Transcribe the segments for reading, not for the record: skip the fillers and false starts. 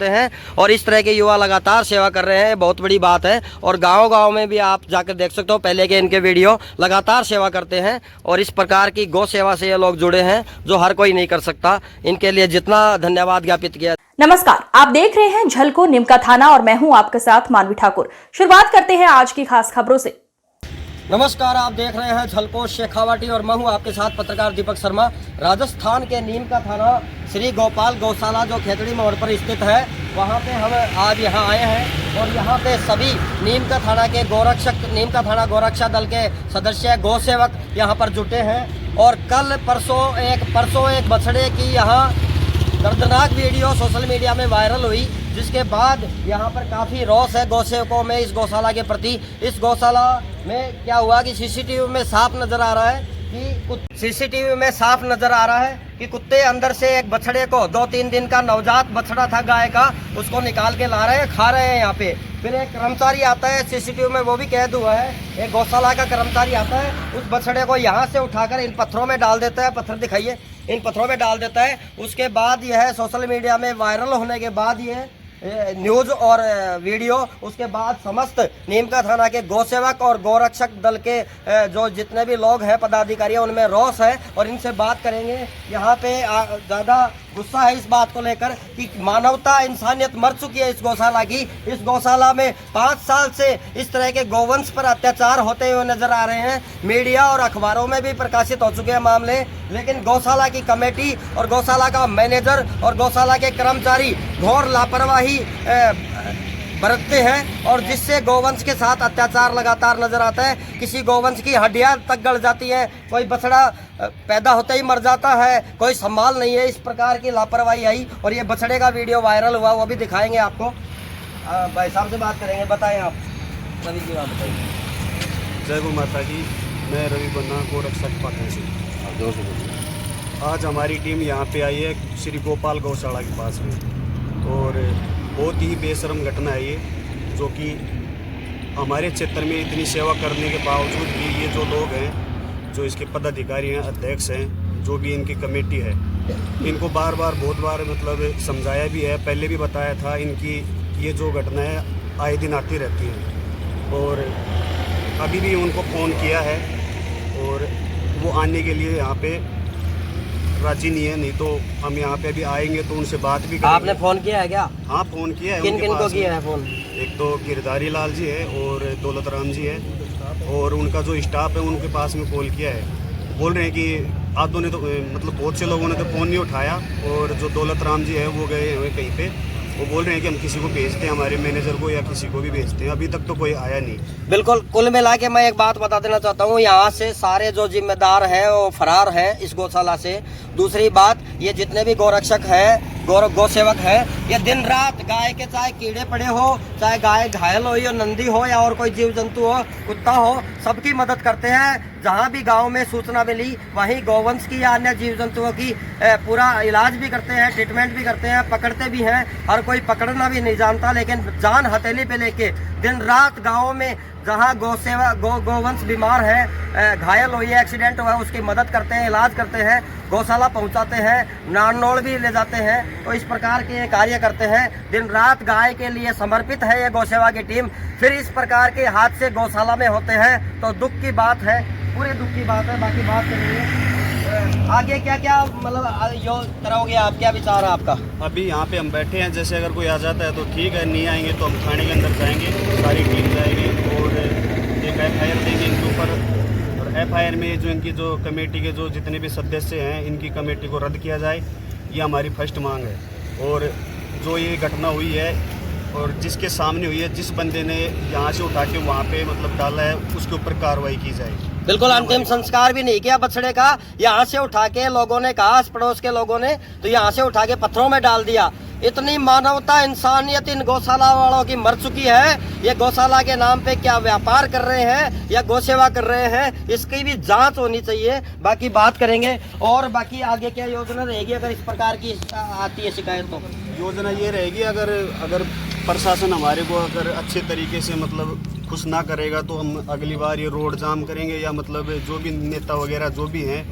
करते हैं और इस तरह के युवा लगातार सेवा कर रहे हैं, बहुत बड़ी बात है। और गांव-गांव में भी आप जाकर देख सकते हो, पहले के इनके वीडियो लगातार सेवा करते हैं और इस प्रकार की गौ सेवा से ये लोग जुड़े हैं जो हर कोई नहीं कर सकता। इनके लिए जितना धन्यवाद ज्ञापित किया। नमस्कार, आप देख रहे हैं झलको निमका थाना और मैं हूं आपके साथ मानवी ठाकुर। शुरुआत करते हैं आज की खास खबरों से। नमस्कार, आप देख रहे हैं झलको शेखावाटी और मैं हूं आपके साथ पत्रकार दीपक शर्मा। राजस्थान के नीम का थाना श्री गोपाल गौशाला जो खेतड़ी मोड़ पर स्थित है, वहां पे हम आज यहां आए हैं और यहां पे सभी नीम का थाना के गोरक्षक, नीम का थाना गोरक्षा दल के सदस्य, गौ सेवक यहां पर जुटे हैं। और कल परसों एक बछड़े की यहां दर्दनाक वीडियो सोशल मीडिया में वायरल हुई, जिसके बाद यहाँ पर काफ़ी रोष है गौसेवकों में इस गौशाला के प्रति। इस गौशाला में क्या हुआ कि सीसीटीवी में साफ नज़र आ रहा है कि कुत्ते अंदर से एक बछड़े को, 2-3 दिन का नवजात बछड़ा था गाय का, उसको निकाल के ला रहे हैं, खा रहे हैं यहाँ पे। फिर एक कर्मचारी आता है, सीसीटीवी में वो भी कैद हुआ है, एक गौशाला का कर्मचारी आता है, उस बछड़े को यहाँ से उठाकर इन पत्थरों में डाल देता है। पत्थर दिखाइए, इन पत्थरों में डाल देता है। उसके बाद यह सोशल मीडिया में वायरल होने के बाद ये न्यूज़ और वीडियो, उसके बाद समस्त नीम का थाना के गौसेवक और गौरक्षक दल के जो जितने भी लोग हैं पदाधिकारी, उनमें रोष है और इनसे बात करेंगे। यहाँ पे ज़्यादा गुस्सा है इस बात को लेकर कि मानवता, इंसानियत मर चुकी है इस गौशाला की। इस गौशाला में 5 साल से इस तरह के गौवंश पर अत्याचार होते हुए नजर आ रहे हैं। मीडिया और अखबारों में भी प्रकाशित हो चुके हैं मामले, लेकिन गौशाला की कमेटी और गौशाला का मैनेजर और गौशाला के कर्मचारी घोर लापरवाही बरतते हैं और जिससे गौवंश के साथ अत्याचार लगातार नजर आता है। किसी गौवंश की हड्डियां तक गल जाती हैं, कोई बछड़ा पैदा होते ही मर जाता है, कोई संभाल नहीं है। इस प्रकार की लापरवाही आई और ये बछड़े का वीडियो वायरल हुआ, वो भी दिखाएंगे आपको। भाई साहब से बात करेंगे, बताएं आप रवि की बात बताइए। जय गौ माता की। मैं रवि बन्ना, गोरक्षक पाटन से। आज हमारी टीम यहाँ पे आई है श्री गोपाल गौशाला के पास में और बहुत ही बेशर्म घटना है ये, जो कि हमारे क्षेत्र में इतनी सेवा करने के बावजूद भी ये जो लोग हैं, जो इसके पदाधिकारी हैं, अध्यक्ष हैं, जो भी इनकी कमेटी है, इनको बार बार बहुत बार मतलब समझाया भी है, पहले भी बताया था। इनकी ये जो घटना है आए दिन आती रहती है और अभी भी उनको फ़ोन किया है और वो आने के लिए यहाँ पे राजी नहीं है। नहीं तो हम यहाँ पे अभी आएंगे तो उनसे बात भी करेंगे। आपने फ़ोन किया है क्या? हाँ, फ़ोन किया है। किन किन को किया है फ़ोन? एक तो गिरधारी लाल जी है और दौलत राम जी है और उनका जो स्टाफ है उनके पास में कॉल किया है। बोल रहे हैं कि आधों ने तो मतलब बहुत से लोगों ने तो फ़ोन नहीं उठाया और जो दौलत राम जी है वो गए हुए कहीं पे। वो बोल रहे हैं कि हम किसी को भेजते हैं, हमारे मैनेजर को या किसी को भी भेजते हैं। अभी तक तो कोई आया नहीं। बिल्कुल, कुल मिला के मैं एक बात बता देना चाहता हूँ, यहाँ से सारे जो जिम्मेदार हैं वो फरार हैं इस गौशाला से। दूसरी बात, ये जितने भी गौरक्षक हैं, गौ सेवक है, ये दिन रात गाय के चाहे कीड़े पड़े हो, चाहे गाय घायल हो या नंदी हो या और कोई जीव जंतु हो, कुत्ता हो, सबकी मदद करते हैं। जहाँ भी गांव में सूचना मिली वहीं गौवंश की या अन्य जीव जंतुओं की पूरा इलाज भी करते हैं, ट्रीटमेंट भी करते हैं, पकड़ते भी हैं। हर कोई पकड़ना भी नहीं जानता, लेकिन जान हथेली पे लेके दिन रात गाँव में जहाँ गौवंश बीमार है, घायल हुई है, एक्सीडेंट हुआ है, उसकी मदद करते हैं, इलाज करते हैं, गौशाला पहुंचाते हैं, नारनौल भी ले जाते हैं। तो इस प्रकार के कार्य करते हैं, दिन रात गाय के लिए समर्पित है ये गौसेवा की टीम। फिर इस प्रकार के हादसे गौशाला में होते हैं तो दुख की बात है, पूरे दुख की बात है। बाकी बात करेंगे आगे क्या क्या मतलब जो करोगे आप, क्या विचार है आपका? अभी यहाँ पे हम बैठे हैं, जैसे अगर कोई आ जाता है तो ठीक है, नहीं आएंगे तो हम थाने के अंदर जाएंगे, सारी टीम जाएगी और एक FIR देंगे इनके ऊपर। और FIR में जो इनकी जो कमेटी के जो जितने भी सदस्य हैं, इनकी कमेटी को रद्द किया जाए, ये हमारी फर्स्ट मांग है। और जो ये घटना हुई है और जिसके सामने हुई है, जिस बंदे ने यहाँ से उठा के वहाँ पे मतलब डाला है, उसके ऊपर कार्रवाई की जाए। बिल्कुल, अंतिम संस्कार भी नहीं किया बछड़े का, यहाँ से उठा के लोगों ने कहा, आस पड़ोस के लोगों ने तो यहाँ से उठा के पत्थरों में डाल दिया। इतनी मानवता, इंसानियत इन गौशाला वालों की मर चुकी है। ये गौशाला के नाम पे क्या व्यापार कर रहे हैं या गौसेवा कर रहे हैं, इसकी भी जांच होनी चाहिए। बाकी बात करेंगे और बाकी आगे क्या योजना रहेगी अगर इस प्रकार की आती है शिकायत? तो योजना ये रहेगी, अगर प्रशासन हमारे को अगर अच्छे तरीके से मतलब खुश ना करेगा तो हम अगली बार ये रोड जाम करेंगे या मतलब जो भी नेता वगैरह जो भी हैं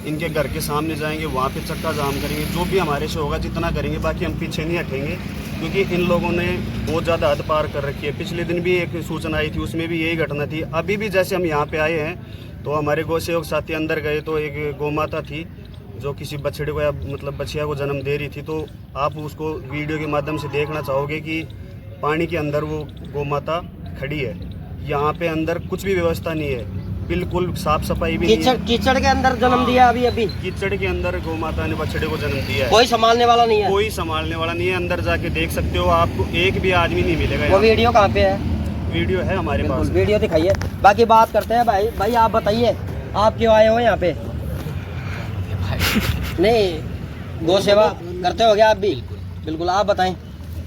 इनके घर के सामने जाएंगे, वहाँ पे चक्का जाम करेंगे, जो भी हमारे से होगा जितना करेंगे। बाकी हम पीछे नहीं हटेंगे। क्योंकि इन लोगों ने बहुत ज़्यादा हद पार कर रखी है। पिछले दिन भी एक सूचना आई थी, उसमें भी यही घटना थी। अभी भी जैसे हम यहाँ पे आए हैं तो हमारे गौ सेवक साथी अंदर गए तो एक गौ माता थी जो किसी बछड़े को या मतलब बछिया को जन्म दे रही थी। तो आप उसको वीडियो के माध्यम से देखना चाहोगे कि पानी के अंदर वो गौ माता खड़ी है। यहाँ पे अंदर कुछ भी व्यवस्था नहीं है, बिल्कुल साफ सफाई भी नहीं है। कीचड़ के अंदर जन्म दिया अभी कीचड़ के अंदर गौ माता ने बछड़े को जन्म दिया है। कोई संभालने वाला नहीं है, कोई संभालने वाला नहीं है। अंदर जाके देख सकते हो, आपको एक भी आदमी नहीं मिलेगा। वो वीडियो कहाँ पे है? वीडियो है हमारे पास। वीडियो दिखाइए। बाकी बात करते हैं भाई आप बताइए, आप क्यों आए हो यहाँ पे? नहीं, गौ सेवा करते हो क्या आप भी? बिल्कुल, आप बताएं।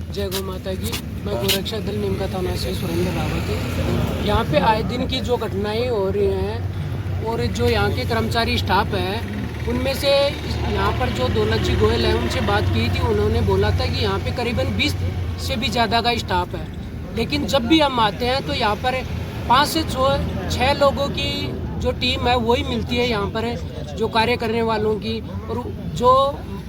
जय गौ माता की। मैं गोरक्षा दल नीमका थाना से सुरेंद्र रावत है। यहाँ पे आए दिन की जो घटनाएं हो रही हैं और जो यहाँ के कर्मचारी स्टाफ है, उनमें से यहाँ पर जो दौलत जी गोयल है उनसे बात की थी। उन्होंने बोला था कि यहाँ पे करीबन 20 से भी ज़्यादा का स्टाफ है, लेकिन जब भी हम आते हैं तो यहाँ पर 5 से 6 लोगों की जो टीम है वही मिलती है यहाँ पर, जो कार्य करने वालों की। और जो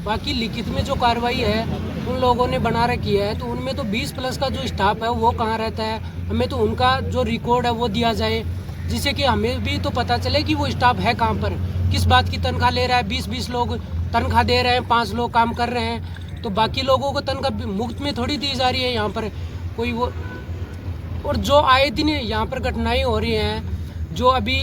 बाकी लिखित में जो कार्रवाई है उन लोगों ने बना रखी है, तो उनमें तो 20 प्लस का जो स्टाफ है वो कहाँ रहता है। हमें तो उनका जो रिकॉर्ड है वो दिया जाए, जिससे कि हमें भी तो पता चले कि वो स्टाफ है कहाँ पर, किस बात की तनख्वाह ले रहा है। 20 लोग तनख्वाह दे रहे हैं, 5 लोग काम कर रहे हैं, तो बाकी लोगों को तनख्वाह मुफ्त में थोड़ी दी जा रही है यहाँ पर कोई वो। और जो आए दिन यहाँ पर घटनाएं हो रही हैं, जो अभी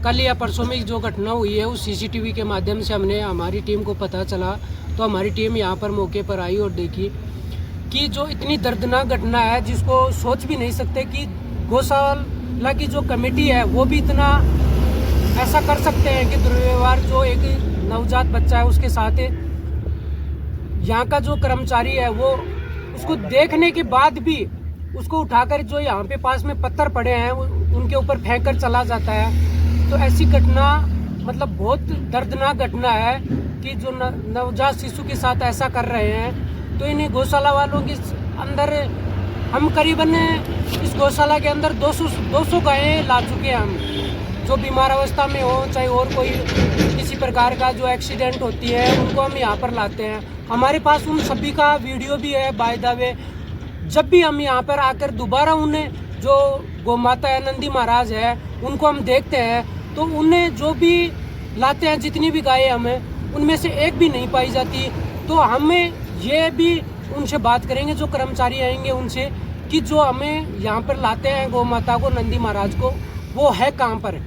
कल या परसों में जो घटना हुई है उस सीसीटीवी के माध्यम से हमारी टीम को पता चला, तो हमारी टीम यहाँ पर मौके पर आई और देखी कि जो इतनी दर्दनाक घटना है जिसको सोच भी नहीं सकते कि गौशाला की जो कमेटी है वो भी इतना ऐसा कर सकते हैं कि दुर्व्यवहार जो एक नवजात बच्चा है उसके साथ यहाँ का जो कर्मचारी है वो उसको देखने के बाद भी उसको उठाकर जो यहाँ पे पास में पत्थर पड़े हैं उनके ऊपर फेंक कर चला जाता है। तो ऐसी घटना मतलब बहुत दर्दनाक घटना है कि जो नवजात शिशु के साथ ऐसा कर रहे हैं। तो इन्हें गौशाला वालों के अंदर हम करीबन इस गौशाला के अंदर 200 गायें ला चुके हैं हम, जो बीमार अवस्था में हो, चाहे और कोई किसी प्रकार का जो एक्सीडेंट होती है उनको हम यहाँ पर लाते हैं। हमारे पास उन सभी का वीडियो भी है बाय द वे। जब भी हम यहाँ पर आकर दोबारा उन्हें जो गौ माता है नंदी महाराज है उनको हम देखते हैं, तो उन्हें जो भी लाते हैं जितनी भी गायें हमें उनमें से एक भी नहीं पाई जाती। तो हमें ये भी उनसे बात करेंगे जो कर्मचारी आएंगे उनसे कि जो हमें यहाँ पर लाते हैं गौ माता को नंदी महाराज को वो है कहाँ पर।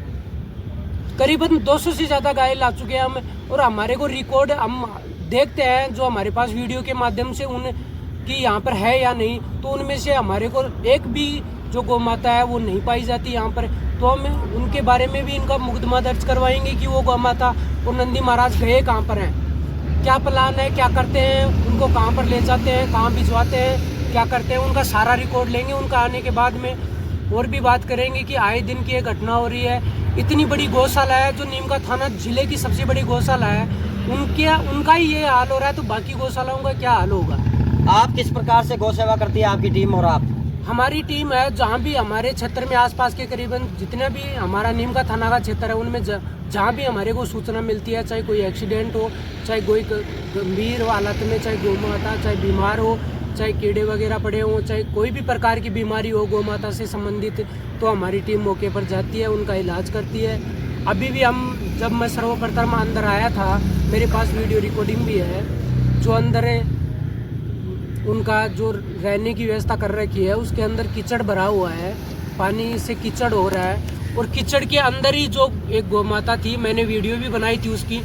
करीबन 200 से ज़्यादा गायें ला चुके हैं हम, और हमारे को रिकॉर्ड हम देखते हैं जो हमारे पास वीडियो के माध्यम से उन कि यहाँ पर है या नहीं, तो उनमें से हमारे को एक भी जो गौ माता है वो नहीं पाई जाती यहाँ पर। तो हम उनके बारे में भी इनका मुकदमा दर्ज करवाएंगे कि वो गौ माता और नंदी महाराज गए कहाँ पर हैं, क्या प्लान है, क्या करते हैं, उनको कहाँ पर ले जाते हैं, कहाँ भिजवाते हैं, क्या करते हैं, उनका सारा रिकॉर्ड लेंगे। उनका आने के बाद में और भी बात करेंगे कि आए दिन की एक घटना हो रही है। इतनी बड़ी गौशाला है जो नीमका थाना जिले की सबसे बड़ी गौशाला है, उनका ही ये हाल हो रहा है, तो बाकी गौशालाओं का क्या हाल होगा। आप किस प्रकार से गौ सेवा करती है आपकी टीम? और आप? हमारी टीम है जहाँ भी हमारे क्षेत्र में आसपास के करीबन जितना भी हमारा नीमका थाना का क्षेत्र है उनमें जहाँ भी हमारे को सूचना मिलती है, चाहे कोई एक्सीडेंट हो, चाहे कोई गंभीर हालत में, चाहे गौ माता चाहे बीमार हो, चाहे कीड़े वगैरह पड़े हों, चाहे कोई भी प्रकार की बीमारी हो गौ माता से संबंधित, तो हमारी टीम मौके पर जाती है, उनका इलाज करती है। अभी भी जब मैं सर्वप्रथम अंदर आया था मेरे पास वीडियो रिकॉर्डिंग भी है, जो अंदर उनका जो रहने की व्यवस्था कर रखी है उसके अंदर कीचड़ भरा हुआ है, पानी से कीचड़ हो रहा है, और कीचड़ के अंदर ही जो एक गौ माता थी, मैंने वीडियो भी बनाई थी उसकी,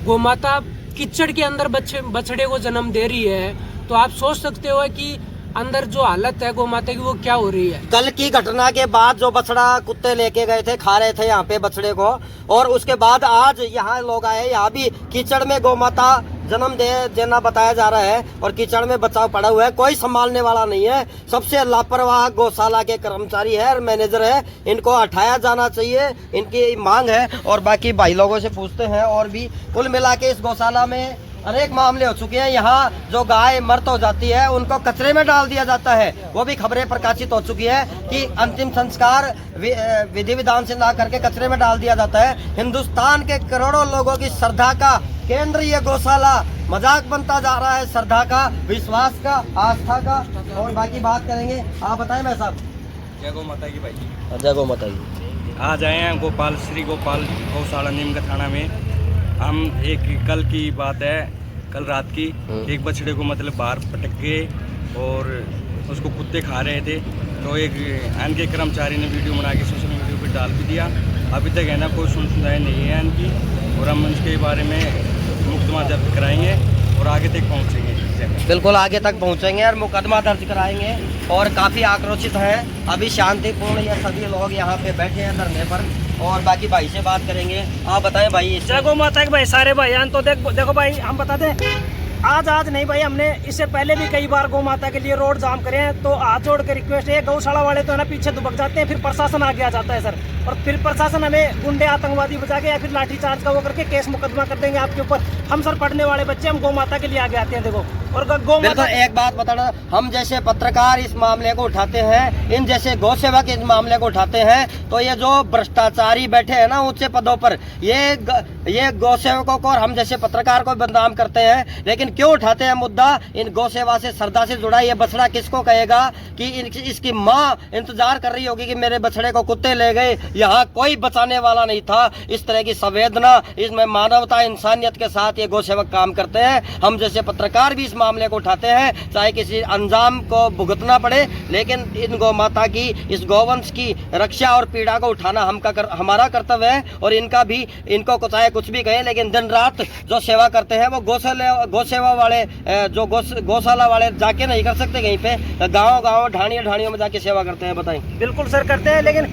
गौ माता कीचड़ के अंदर बछड़े को जन्म दे रही है। तो आप सोच सकते हो कि अंदर जो हालत है गौ माता की वो क्या हो रही है। कल की घटना के बाद जो बछड़ा कुत्ते लेके गए थे, खा रहे थे यहाँ पे बछड़े को, और उसके बाद आज यहाँ लोग आए, यहाँ भी कीचड़ में गौ माता जन्म देना बताया जा रहा है, और कीचड़ में बचाव पड़ा हुआ है, कोई संभालने वाला नहीं है। सबसे लापरवाह गौशाला के कर्मचारी है और मैनेजर है, इनको हटाया जाना चाहिए, इनकी मांग है। और बाकी भाई लोगों से पूछते हैं, और भी कुल मिला के इस गौशाला में अनेक मामले हो चुके हैं। यहाँ जो गाय मृत हो जाती है उनको कचरे में डाल दिया जाता है, वो भी खबरें प्रकाशित हो चुकी है कि अंतिम संस्कार विधि विधान से ना करके कचरे में डाल दिया जाता है। हिंदुस्तान के करोड़ों लोगों की श्रद्धा का केंद्र ये गौशाला मजाक बनता जा रहा है, श्रद्धा का, विश्वास का, आस्था का। और बाकी बात करेंगे, आप बताएं भाई साहब। जय गौ माता की भाई। जय गौ माता की। आज आए हैं गोपाल श्री गोपाल गौशाला नीम का थाना में। हम कल की बात है, कल रात की, एक बछड़े को मतलब बाहर पटक के और उसको कुत्ते खा रहे थे, तो एक इनके कर्मचारी ने वीडियो बना के सोशल मीडिया पर डाल भी दिया। अभी तक है ना कोई सुनवाई नहीं है इनकी, और हम इसके बारे में मुकदमा दर्ज कराएंगे और आगे तक पहुँचेंगे। बिल्कुल आगे तक पहुंचेंगे और मुकदमा दर्ज कराएंगे। और काफ़ी आक्रोशित हैं, अभी शांतिपूर्ण ये सभी लोग यहाँ पे बैठे हैं धरने पर। और बाकी भाई से बात करेंगे, आप बताएं भाई। जय गौ माता के भाई सारे भाईयान। तो देखो भाई, हम बता दें, आज नहीं भाई, हमने इससे पहले भी कई बार गौ माता के लिए रोड जाम करे हैं। तो हाथ जोड़ के रिक्वेस्ट है, गौशाला वाले तो है ना पीछे दुबक जाते हैं, फिर प्रशासन आगे आ जाता है सर, और फिर प्रशासन हमें गुंडे आतंकवादी बचा के या फिर लाठीचार्ज का वो करके केस मुकदमा कर देंगे आपके ऊपर। हम सर पढ़ने वाले बच्चे, हम गौ माता के लिए आगे आते हैं। देखो, और गौ माता, एक बात बताना, हम जैसे पत्रकार इस मामले को उठाते हैं, इन जैसे गौ सेवक इस मामले को उठाते हैं, तो ये जो भ्रष्टाचारी बैठे हैं ना ऊंचे पदों पर, ये गौ सेवकों को और हम जैसे पत्रकार को बदनाम करते हैं। लेकिन क्यों उठाते हैं मुद्दा? इन गौ सेवा से, श्रद्धा से जुड़ा ये बछड़ा किसको कहेगा कि इसकी माँ इंतजार कर रही होगी कि मेरे बछड़े को कुत्ते ले गए, यहाँ कोई बचाने वाला नहीं था। इस तरह की संवेदना, इसमें मानवता, इंसानियत के साथ ये गौ सेवक काम करते हैं। हम जैसे पत्रकार भी इस मामले को उठाते हैं, चाहे किसी अंजाम को भुगतना पड़े, लेकिन इन गौ माता की, इस गौवंश की रक्षा और पीड़ा को उठाना हमारा कर्तव्य है। और इनका भी, इनको चाहे कुछ भी कहें, लेकिन दिन रात जो सेवा करते हैं वो गौ सेवा वाले, जो गौशाला वाले जाके नहीं कर सकते, कहीं पे गाँव ढाणियों में जाके सेवा करते हैं। बताएं। बिल्कुल सर करते हैं, लेकिन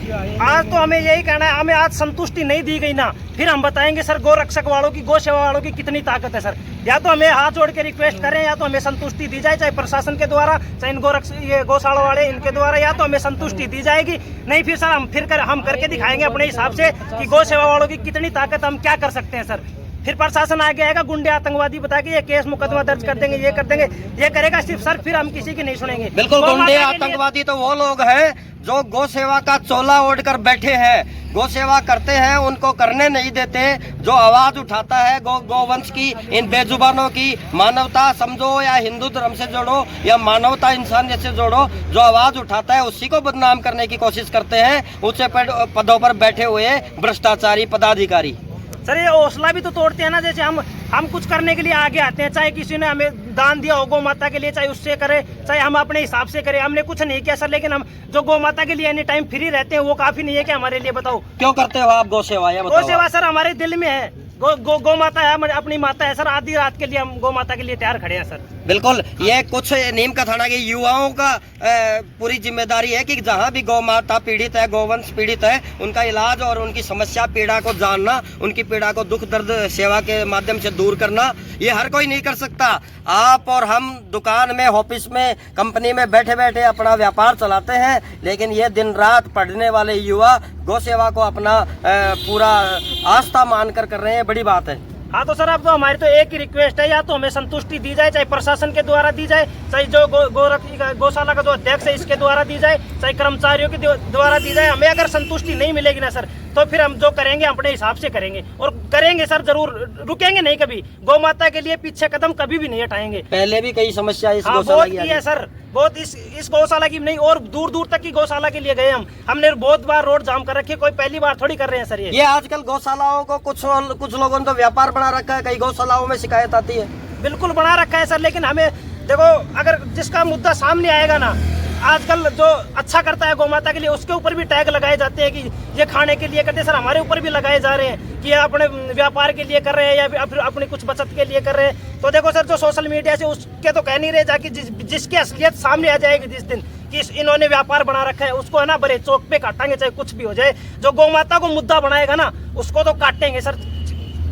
आज तो हमें यही कहना है, हमें आज संतुष्टि नहीं दी गई ना, फिर हम बताएंगे सर गौ रक्षक वालों की, गौ सेवा वालों की कितनी ताकत है सर। या तो हमें हाथ जोड़ के रिक्वेस्ट करें, या तो हमें संतुष्टि दी जाए, चाहे प्रशासन के द्वारा, चाहे ये गौशाला वाले इनके द्वारा, या तो हमें संतुष्टि दी जाएगी। नहीं फिर सर हम करके दिखाएंगे अपने हिसाब से कि गौ सेवा वालों की कितनी ताकत, हम क्या कर सकते हैं सर। फिर प्रशासन आगे आएगा, गुंडे आतंकवादी बता के ये केस मुकदमा दर्ज कर देंगे, ये कर देंगे, ये करेगा सिर्फ सर, फिर हम किसी की नहीं सुनेंगे। बिल्कुल, गुंडे आतंकवादी तो वो लोग हैं जो गौ सेवा का चोला ओढ़ कर बैठे हैं, गौ सेवा करते हैं, उनको करने नहीं देते। जो आवाज उठाता है गौवंश की, इन बेजुबानों की, मानवता समझो या हिंदू धर्म से जोड़ो या मानवता इंसानियत से जोड़ो, जो आवाज उठाता है उसी को बदनाम करने की कोशिश करते हैं ऊंचे पदों पर बैठे हुए भ्रष्टाचारी पदाधिकारी। सर ये हौसला भी तो तोड़ते हैं ना, जैसे हम कुछ करने के लिए आगे आते हैं, चाहे किसी ने हमें दान दिया हो गौ माता के लिए, चाहे उससे करे, चाहे हम अपने हिसाब से करें। हमने कुछ नहीं किया सर, लेकिन हम जो गौ माता के लिए एनी टाइम फ्री रहते हैं वो काफी नहीं है कि हमारे लिए। बताओ क्यों करते हो आप गौ सेवा? गौ सेवा सर हमारे दिल में है, गौ माता है, अपनी माता है सर। आधी रात के लिए हम गौ माता के लिए तैयार खड़े हैं सर। बिल्कुल, ये कुछ नीम का थाना के युवाओं का पूरी जिम्मेदारी है कि जहाँ भी गौ माता पीड़ित है, गौवंश पीड़ित है, उनका इलाज और उनकी समस्या, पीड़ा को जानना, उनकी पीड़ा को दुख दर्द सेवा के माध्यम से दूर करना, ये हर कोई नहीं कर सकता। आप और हम दुकान में, ऑफिस में, कंपनी में बैठे बैठे अपना व्यापार चलाते हैं, लेकिन ये दिन रात पढ़ने वाले युवा गौ सेवा को अपना पूरा आस्था मानकर कर रहे हैं, बड़ी बात है। हाँ तो सर, अब तो हमारी तो एक ही रिक्वेस्ट है, या तो हमें संतुष्टि दी जाए, चाहे प्रशासन के द्वारा दी जाए, चाहे जो गौशाला का जो अध्यक्ष है इसके द्वारा दी जाए, चाहे कर्मचारियों के द्वारा दी जाए। हमें अगर संतुष्टि नहीं मिलेगी ना सर, तो फिर हम जो करेंगे अपने हिसाब से करेंगे, और करेंगे सर जरूर, रुकेंगे नहीं कभी। गौ माता के लिए पीछे कदम कभी भी नहीं हटाएंगे। पहले भी कई समस्या इस बहुत की है सर, बहुत इस गौशाला की नहीं, और दूर दूर तक की गौशाला के लिए गए हमने बहुत बार रोड जाम कर रखे, कोई पहली बार थोड़ी कर रहे हैं सर। ये आजकल गौशालाओं को कुछ लोगों ने तो व्यापार बना रखा है, कई गौशालाओं में शिकायत आती है। बिल्कुल बना रखा है सर, लेकिन हमें देखो, अगर जिसका मुद्दा सामने आएगा ना, आजकल जो अच्छा करता है गौ माता के लिए, उसके ऊपर भी टैग लगाए जाते हैं कि ये खाने के लिए करते हैं सर। हमारे ऊपर भी लगाए जा रहे हैं कि ये अपने व्यापार के लिए कर रहे हैं या फिर अपनी कुछ बचत के लिए कर रहे हैं। तो देखो सर, जो सोशल मीडिया से उसके तो कह नहीं रहे, जाकि जिसकी असलियत सामने आ जाएगी जिस दिन कि इन्होंने व्यापार बना रखा है, उसको है ना बड़े चौक पे काटेंगे, चाहे कुछ भी हो जाए। जो गौ माता को मुद्दा बनाएगा ना, उसको तो काटेंगे सर।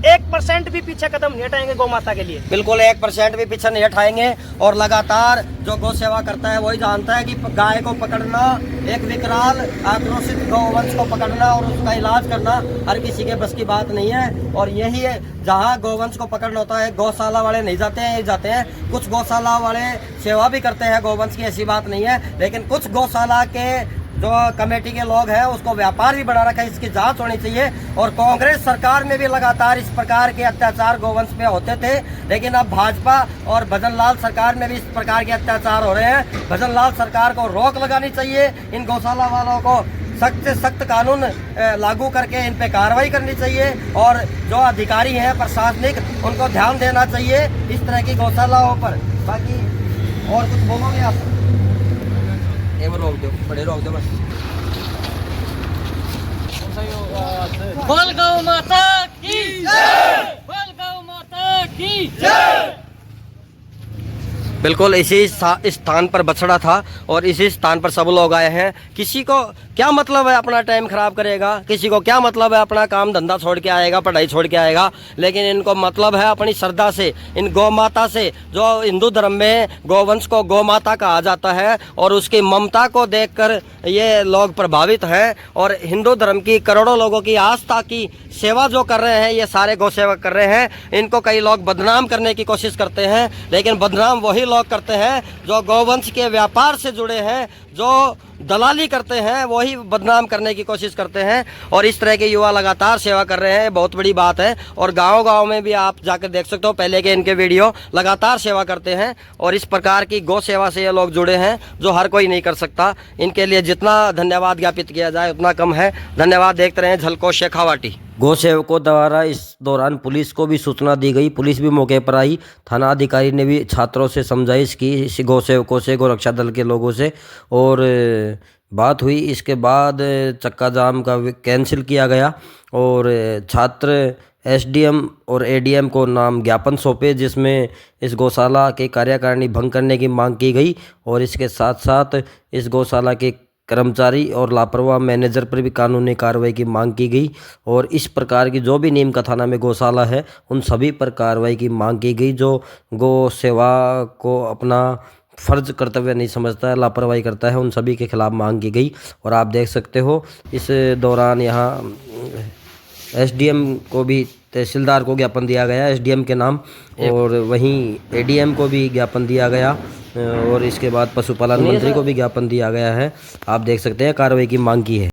1% भी पीछे कदम नहीं हटाएंगे गौ माता के लिए। बिल्कुल 1% भी पीछे नहीं हटाएंगे। और लगातार जो गौ सेवा करता है वही जानता है कि गाय को पकड़ना, एक विकराल आक्रोशित गौवंश को पकड़ना और उसका इलाज करना हर किसी के बस की बात नहीं है। और यही है जहाँ गौवंश को पकड़ना होता है, गौशाला वाले नहीं जाते हैं, ये जाते हैं। कुछ गौशाला वाले सेवा भी करते हैं गौवंश की, ऐसी बात नहीं है, लेकिन कुछ गौशाला के जो कमेटी के लोग हैं उसको व्यापार भी बना रखा है। इसकी जांच होनी चाहिए। और कांग्रेस सरकार में भी लगातार इस प्रकार के अत्याचार गौवंश पे होते थे, लेकिन अब भाजपा और भजन लाल सरकार में भी इस प्रकार के अत्याचार हो रहे हैं। भजन लाल सरकार को रोक लगानी चाहिए, इन गौशाला वालों को सख्त से सख्त कानून लागू करके इन पे कार्रवाई करनी चाहिए। और जो अधिकारी हैं प्रशासनिक, उनको ध्यान देना चाहिए इस तरह की गौशालाओं पर। बाकी और कुछ बोलोगे आप? रोक दो, बड़े रोक दो बस। बोल गौ माता की जय, बोल गौ माता की जय। बिल्कुल इसी स्थान पर बछड़ा था और इसी स्थान पर सब लोग आए हैं। किसी को क्या मतलब है अपना टाइम खराब करेगा, किसी को क्या मतलब है अपना काम धंधा छोड़ के आएगा, पढ़ाई छोड़ के आएगा, लेकिन इनको मतलब है अपनी श्रद्धा से, इन गौ माता से। जो हिंदू धर्म में गौवंश को गौ माता कहा जाता है और उसकी ममता को देखकर ये लोग प्रभावित हैं। और हिंदू धर्म की करोड़ों लोगों की आस्था की सेवा जो कर रहे हैं, ये सारे गौ सेवक कर रहे हैं। इनको कई लोग बदनाम करने की कोशिश करते हैं, लेकिन बदनाम वही लोग करते हैं जो गौवंश के व्यापार से जुड़े हैं, जो दलाली करते हैं, वही बदनाम करने की कोशिश करते हैं। और इस तरह के युवा लगातार सेवा कर रहे हैं, बहुत बड़ी बात है। और गांव-गांव में भी आप जाकर देख सकते हो, पहले के इनके वीडियो लगातार सेवा करते हैं। और इस प्रकार की गौ सेवा से ये लोग जुड़े हैं जो हर कोई नहीं कर सकता। इनके लिए जितना धन्यवाद ज्ञापित किया जाए उतना कम है। धन्यवाद। देखते रहें झलको शेखावाटी। गौ सेवकों द्वारा इस दौरान पुलिस को भी सूचना दी गई। पुलिस भी मौके पर आई। थाना अधिकारी ने भी छात्रों से समझाइश की, इस गौ सेवकों से, गोरक्षा दल के लोगों से, और बात हुई। इसके बाद चक्का जाम का कैंसिल किया गया और छात्र एसडीएम और एडीएम को नाम ज्ञापन सौंपे, जिसमें इस गौशाला के कार्यकारिणी भंग करने की मांग की गई। और इसके साथ साथ इस गौशाला के कर्मचारी और लापरवाह मैनेजर पर भी कानूनी कार्रवाई की मांग की गई। और इस प्रकार की जो भी नीम का थाना में गौशाला है, उन सभी पर कार्रवाई की मांग की गई। जो गौ सेवा को अपना फर्ज कर्तव्य नहीं समझता है, लापरवाही करता है, उन सभी के खिलाफ मांग की गई। और आप देख सकते हो इस दौरान यहाँ एसडीएम को भी, तहसीलदार को ज्ञापन दिया गया एसडीएम के नाम, और वहीं एडीएम को भी ज्ञापन दिया गया। और इसके बाद पशुपालन मंत्री को भी ज्ञापन दिया गया है। आप देख सकते हैं कार्रवाई की मांग की है।